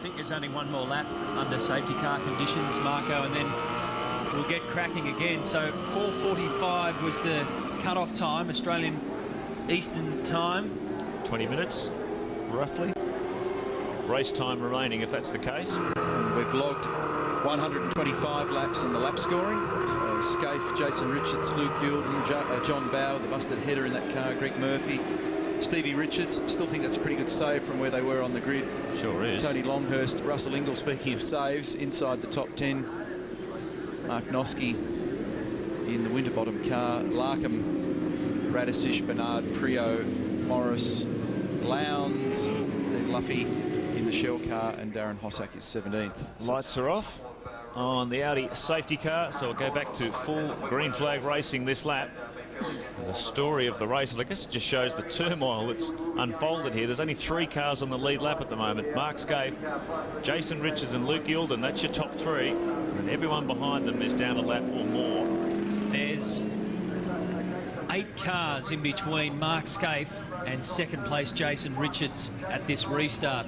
think there's only one more lap under safety car conditions, Marco, and then we'll get cracking again. So 4:45 was the cut-off time, Australian Eastern Time. 20 minutes, roughly. Race time remaining, if that's the case. We've logged 125 laps in the lap scoring. Scaife, Jason Richards, Luke Youlden, John Bowe, the busted header in that car, Greg Murphy, Stevie Richards. Still think that's a pretty good save from where they were on the grid. Sure is. Tony Longhurst, Russell Ingall, speaking of saves, inside the top 10. Mark Noske in the Winterbottom car. Larkham, Radisich, Bernard, Prio, Morris, Lowndes, then Luffy in the Shell car, and Darren Hossack is 17th. So lights are off on the Audi safety car, so we'll go back to full green flag racing this lap. And the story of the race, and I guess it just shows the turmoil that's unfolded here. There's only 3 cars on the lead lap at the moment. Mark Scaife, Jason Richards and Luke Youlden. That's your top 3. And everyone behind them is down a lap or more. There's 8 cars in between Mark Scaife and second place Jason Richards at this restart.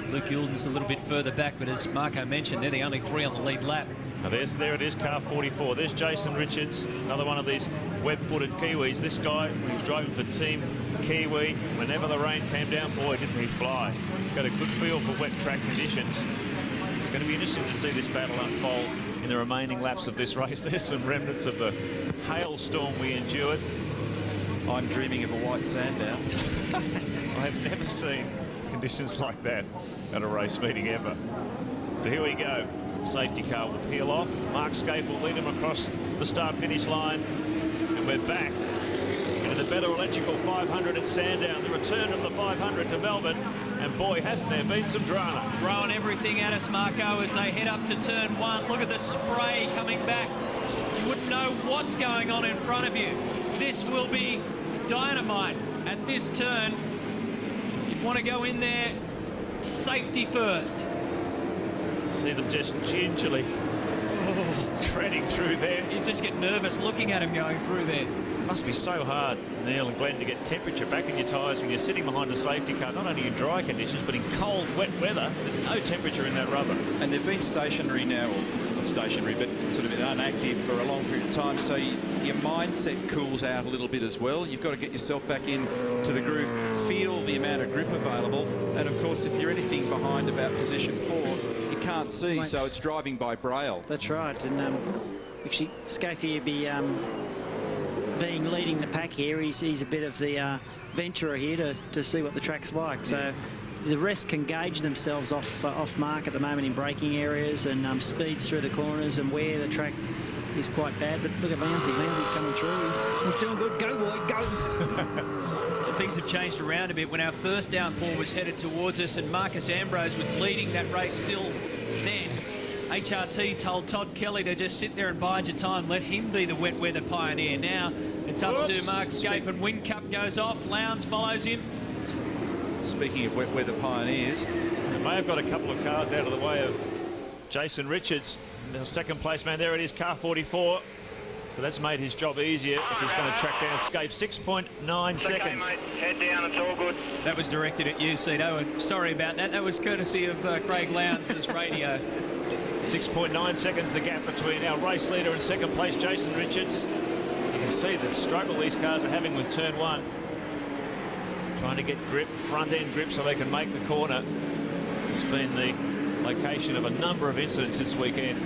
Luke Youlden's a little bit further back, but as Marco mentioned, they're the only 3 on the lead lap. Now there it is, car 44. There's Jason Richards, another one of these web-footed Kiwis. This guy, when he was driving for Team Kiwi, whenever the rain came down, boy, didn't he fly. He's got a good feel for wet track conditions. It's going to be interesting to see this battle unfold in the remaining laps of this race. There's some remnants of the hailstorm we endured. I'm dreaming of a white Sandown. I've never seen conditions like that at a race meeting ever. So here we go. Safety car will peel off. Mark Scaife will lead him across the start-finish line. And we're back into the Betta Electrical 500 at Sandown. The return of the 500 to Melbourne. And boy, hasn't there been some drama. Throwing everything at us, Marco, as they head up to turn 1. Look at the spray coming back. You wouldn't know what's going on in front of you. This will be dynamite at this turn. You want to go in there safety first. See them just gingerly treading through there. You just get nervous looking at him going through there. It must be so hard, Neil and Glenn, to get temperature back in your tyres when you're sitting behind a safety car, not only in dry conditions, but in cold, wet weather. There's no temperature in that rubber. And they've been stationary now, or not stationary, but sort of inactive for a long period of time, so your mindset cools out a little bit as well. You've got to get yourself back in to the groove, feel the amount of grip available, and of course, if you're anything behind about position 4, you can't see, so it's driving by braille. That's right, and actually, Scaife will be being leading the pack here. He's a bit of the venturer here to see what the track's like. So the rest can gauge themselves off mark at the moment in braking areas and speeds through the corners and where the track is quite bad. But look at Lansy. Lansy's coming through. He's doing good. Go, boy, go. Things have changed around a bit. When our first downpour was headed towards us and Marcus Ambrose was leading that race still then, HRT told Todd Kelly to just sit there and bide your time. Let him be the wet weather pioneer. Now it's up to Mark Scaife, and Whincup goes off. Lowndes follows him. Speaking of wet weather pioneers, they may have got a couple of cars out of the way of Jason Richards, the second place man. There it is, car 44. So that's made his job easier if he's going to track down Scaife. 6.9 seconds. Okay, mate. Head down, it's all good. That was directed at you, Cito, and sorry about that. That was courtesy of Craig Lowndes' radio. 6.9 seconds the gap between our race leader and second place Jason Richards. You can see the struggle these cars are having with turn 1. Trying to get grip, front end grip, so they can make the corner. It's been the location of a number of incidents this weekend.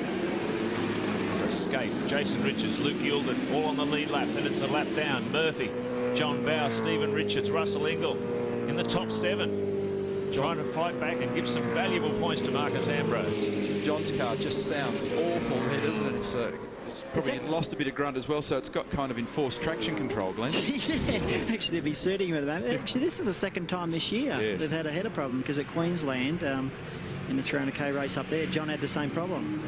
So Scaife, Jason Richards, Luke Youlden, all on the lead lap. Then it's a lap down. Murphy, John Bowe, Stephen Richards, Russell Ingall in the top 7. Trying to fight back and give some valuable points to Marcus Ambrose. John's car just sounds awful there, doesn't it? It's probably lost a bit of grunt as well, so it's got kind of enforced traction control, Glenn. Yeah, actually they'll be suiting him at the moment. Actually, this is the second time this year they've had a header problem, because at Queensland, in the 300k race up there, John had the same problem.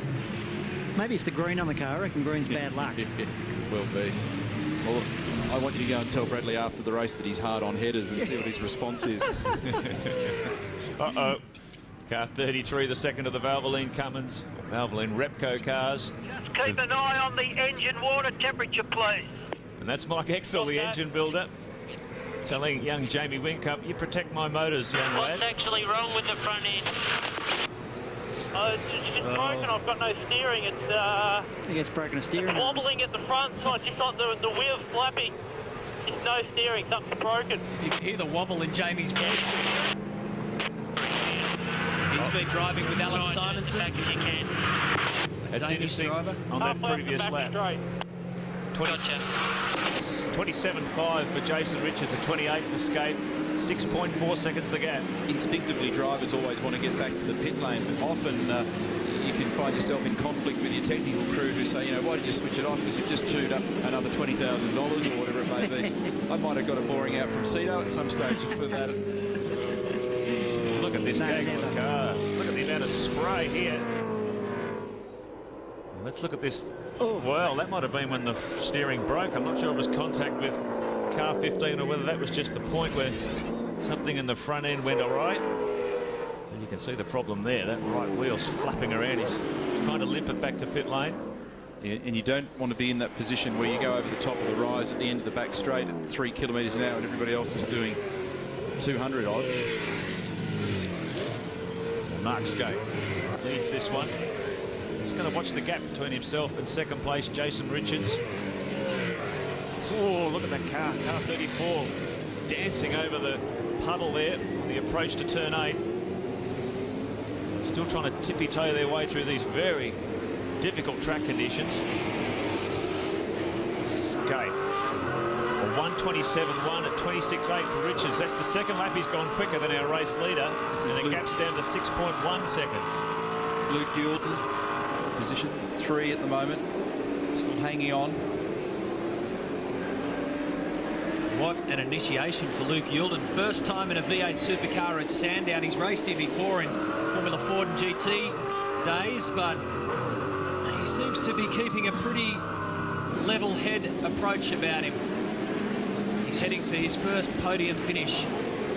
Maybe it's the green on the car. I reckon green's bad luck. Will be. Well, I want you to go and tell Bradley after the race that he's hard on headers and see what his response is. Uh-oh. Car 33, the second of the Valvoline Cummins, Valvoline Repco cars. Just keep an eye on the engine water temperature, please. And that's Mike Exel, the engine builder. Telling young Jamie Whincup, you protect my motors, young lad. What's actually wrong with the front end? It's broken. I've got no steering. It's I think it's broken a steering. it's wobbling at the front side, just like the wheel's flapping. It's no steering. Something's broken. You can hear the wobble in Jamie's voice there. He's been driving with Alan Simonson. Back if you can. That's Danish interesting driver. on that Halfway up the previous back lap. straight. 27.5 for Jason Richards, a 28 for Scape. 6.4 seconds the gap. Instinctively, drivers always want to get back to the pit lane, but often you can find yourself in conflict with your technical crew who say, you know, why did you switch it off? Because you've just chewed up another $20,000 or whatever it may be. I might have got a boring out from Cedo at some stage for that. Look at this gaggle of cars. Look at the amount of spray here. Let's look at this. Oh. Well, that might have been when the steering broke. I'm not sure if it was contact with car 15 or whether that was just the point where something in the front end went all right. And you can see the problem there. That right wheel's flapping around. He's trying to limp it back to pit lane. Yeah, and you don't want to be in that position where you go over the top of the rise at the end of the back straight at 3 kilometres an hour and everybody else is doing 200 odd. So Mark Scape leads this one. He's going to watch the gap between himself and second place Jason Richards. Oh, look at that car, car 34, dancing over the puddle there on the approach to turn 8. So still trying to tippy-toe their way through these very difficult track conditions. Scafe. A 1:27.1 at 26.8 for Richards. That's the second lap he's gone quicker than our race leader. And the gap's down to 6.1 seconds. Luke Youlden, position 3 at the moment, still hanging on. What an initiation for Luke Youlden. First time in a V8 Supercar at Sandown. He's raced here before in Formula Ford and GT days, but he seems to be keeping a pretty level head approach about him. He's heading for his first podium finish.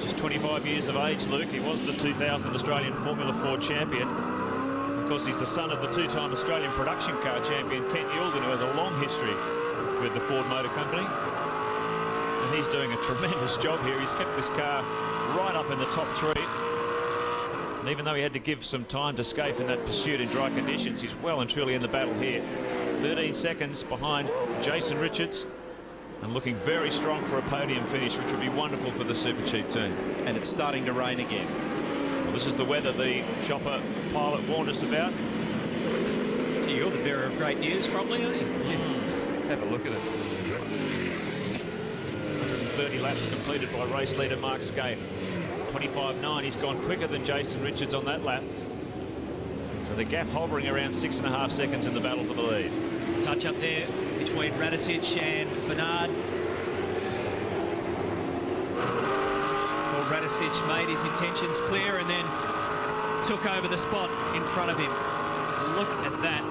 Just 25 years of age, Luke. He was the 2000 Australian Formula Ford champion. Of course, he's the son of the 2-time Australian production car champion, Kent Youlden, who has a long history with the Ford Motor Company. And he's doing a tremendous job here. He's kept this car right up in the top 3. And even though he had to give some time to Scafe in that pursuit in dry conditions, he's well and truly in the battle here. 13 seconds behind Jason Richards and looking very strong for a podium finish, which would be wonderful for the Super Cheap team. And it's starting to rain again. Well, this is the weather the chopper pilot warned us about. So you're the bearer of great news, probably, aren't you? Yeah. Have a look at it. 130 laps completed by race leader Mark Scafe. 25.9. He's gone quicker than Jason Richards on that lap. So the gap hovering around 6.5 seconds in the battle for the lead. Touch up there between Radicic and Bernard. Well, Radicic made his intentions clear and then took over the spot in front of him. Look at that.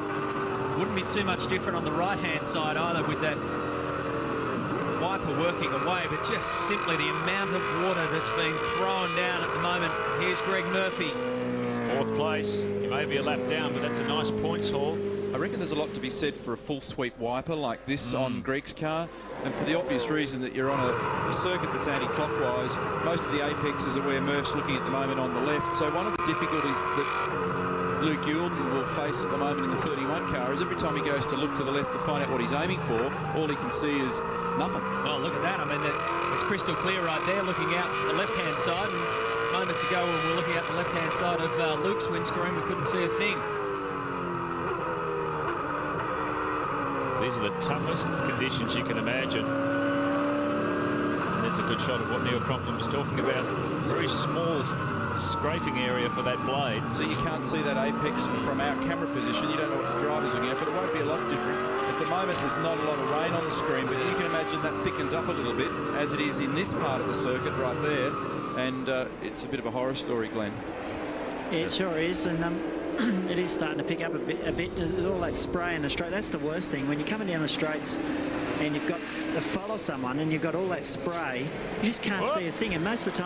Wouldn't be too much different on the right-hand side either with that wiper working away, but just simply the amount of water that's being thrown down at the moment. Here's Greg Murphy. 4th place. He may be a lap down, but that's a nice points haul. I reckon there's a lot to be said for a full sweep wiper like this on Greg's car, and for the obvious reason that you're on a circuit that's anti-clockwise. Most of the apexes are where Murph's looking at the moment on the left, so one of the difficulties that Luke Youlden will face at the moment in the 31 car is every time he goes to look to the left to find out what he's aiming for, all he can see is nothing. Well, look at that. I mean, it's crystal clear right there, looking out the left-hand side. And moments ago, when we were looking at the left-hand side of Luke's windscreen, we couldn't see a thing. These are the toughest conditions you can imagine. And there's a good shot of what Neil Crompton was talking about. Very small scraping area for that blade. So you can't see that apex from our camera position. You don't know what the driver's looking at, but it won't be a lot different. At the moment, there's not a lot of rain on the screen, but you can imagine that thickens up a little bit, as it is in this part of the circuit right there. And it's a bit of a horror story, Glenn. Yeah, it sure is, and it is starting to pick up a bit. There's all that spray in the straight. That's the worst thing. When you're coming down the straights and you've got to follow someone and you've got all that spray, you just can't see a thing. And most of the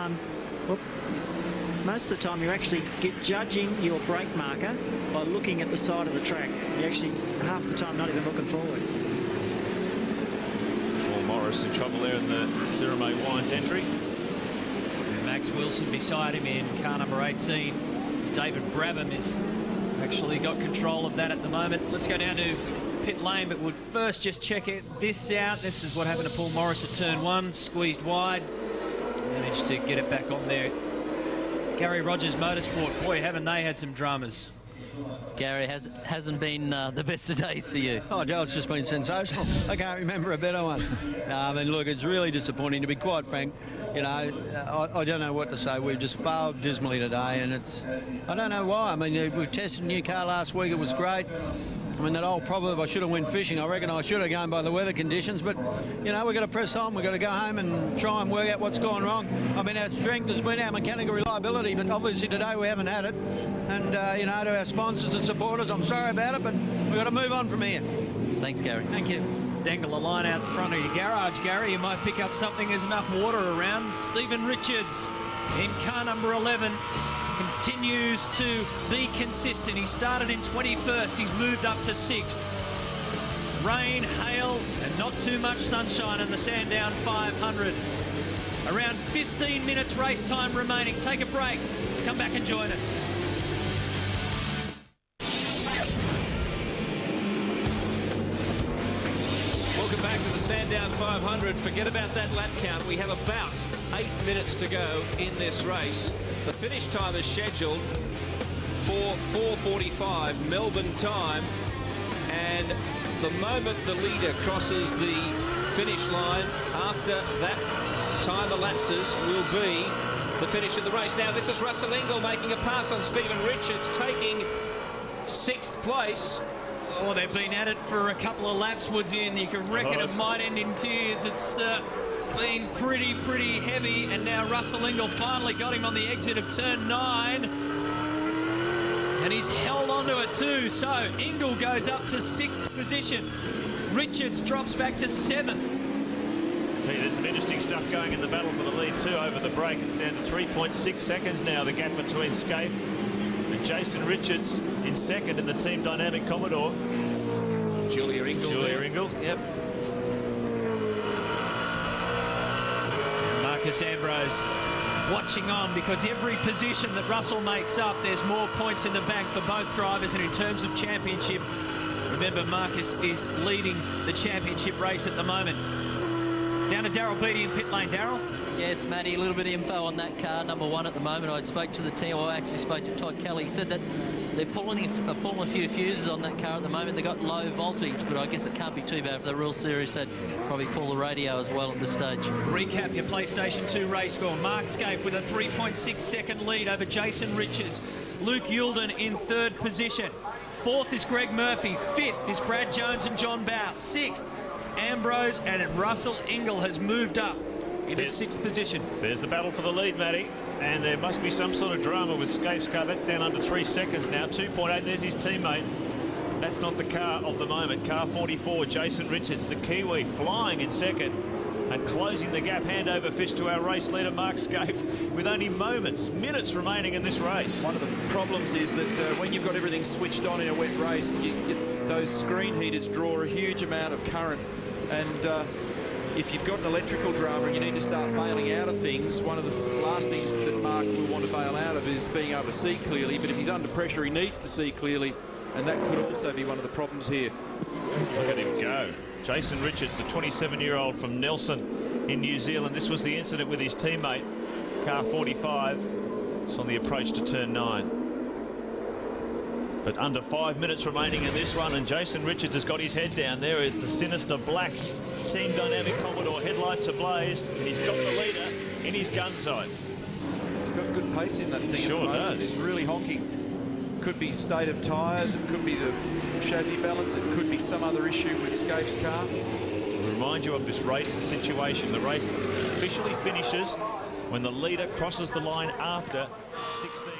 time, you're actually judging your brake marker by looking at the side of the track. You're actually half the time not even looking forward. Paul Morris Morris in trouble there in the Cirame Wines entry. And Max Wilson beside him in car number 18. David Brabham is actually got control of that at the moment. Let's go down to pit lane, but we'll first just check this out. This is what happened to Paul Morris at turn 1. Squeezed wide. Managed to get it back on there. Gary Rogers Motorsport, boy, haven't they had some dramas. Gary, hasn't been the best of days for you. Oh, Joe, it's just been sensational. I can't remember a better one. I mean, look, it's really disappointing, to be quite frank. You know, I don't know what to say. We've just failed dismally today, and I don't know why. I mean, we tested a new car last week. It was great. I mean, that old proverb, I should have went fishing. I reckon I should have gone by the weather conditions, but, you know, we've got to press on. We've got to go home and try and work out what's gone wrong. I mean, our strength has been our mechanical reliability, but obviously today we haven't had it. And, you know, to our sponsors and supporters, I'm sorry about it, but we've got to move on from here. Thanks, Gary. Thank you. Dangle a line out the front of your garage, Gary. You might pick up something. There's enough water around. Stephen Richards in car number 11 continues to be consistent. He started in 21st. He's moved up to 6th. Rain, hail, and not too much sunshine in the Sandown 500. Around 15 minutes race time remaining. Take a break. Come back and join us. Welcome back to the Sandown 500. Forget about that lap count. We have about 8 minutes to go in this race. The finish time is scheduled for 4:45 Melbourne time, and the moment the leader crosses the finish line, after that time elapses, will be the finish of the race. Now, this is Russell Ingall making a pass on Stephen Richards, taking 6th place. Oh, they've been at it for a couple of laps, Woodsy, and you can reckon it might end in tears. It's been pretty heavy, and now Russell Ingall finally got him on the exit of turn 9. And he's held onto it too, so Ingall goes up to 6th position. Richards drops back to 7th. I'll tell you, there's some interesting stuff going in the battle for the lead too over the break. It's down to 3.6 seconds now, the gap between Scape and Jason Richards in 2nd in the Team Dynamic Commodore. Julia Ingall. Yep. Marcus Ambrose watching on, because every position that Russell makes up, there's more points in the bank for both drivers. And in terms of championship, remember, Marcus is leading the championship race at the moment. Down to Daryl Beattie in pit lane. Daryl? Yes, Matty, a little bit of info on that car, number 1 at the moment. I spoke to the team, I actually spoke to Todd Kelly. He said that they're pulling a few fuses on that car at the moment. They've got low voltage, but I guess it can't be too bad. If they're real serious, they'd probably pull the radio as well at this stage. Recap your PlayStation 2 race score. Mark Scape with a 3.6 second lead over Jason Richards. Luke Yulden in 3rd position. 4th is Greg Murphy. 5th is Brad Jones and John Bow. 6th, Ambrose, and Russell Ingall has moved up into 6th position. There's the battle for the lead, Matty. And there must be some sort of drama with Scape's car. That's down under 3 seconds now. 2.8, there's his teammate. That's not the car of the moment. Car 44, Jason Richards, the Kiwi, flying in 2nd and closing the gap hand over fist to our race leader, Mark Scape, with only minutes remaining in this race. One of the problems is that when you've got everything switched on in a wet race, those screen heaters draw a huge amount of current, and if you've got an electrical drama and you need to start bailing out of things, one of the last things that Mark will want to bail out of is being able to see clearly. But if he's under pressure, he needs to see clearly, and that could also be one of the problems here. Look at him go. Jason Richards, the 27-year-old from Nelson in New Zealand. This was the incident with his teammate, car 45. It's on the approach to turn 9. But under 5 minutes remaining in this run, and Jason Richards has got his head down. There is the sinister black Team Dynamic Commodore, headlights ablaze, and he's got the leader in his gun sights. He's got good pace in that thing. Sure does. It's really honking. Could be state of tyres, it could be the chassis balance, it could be some other issue with Scape's car. I'll remind you of this race, the situation. The race officially finishes when the leader crosses the line after 16.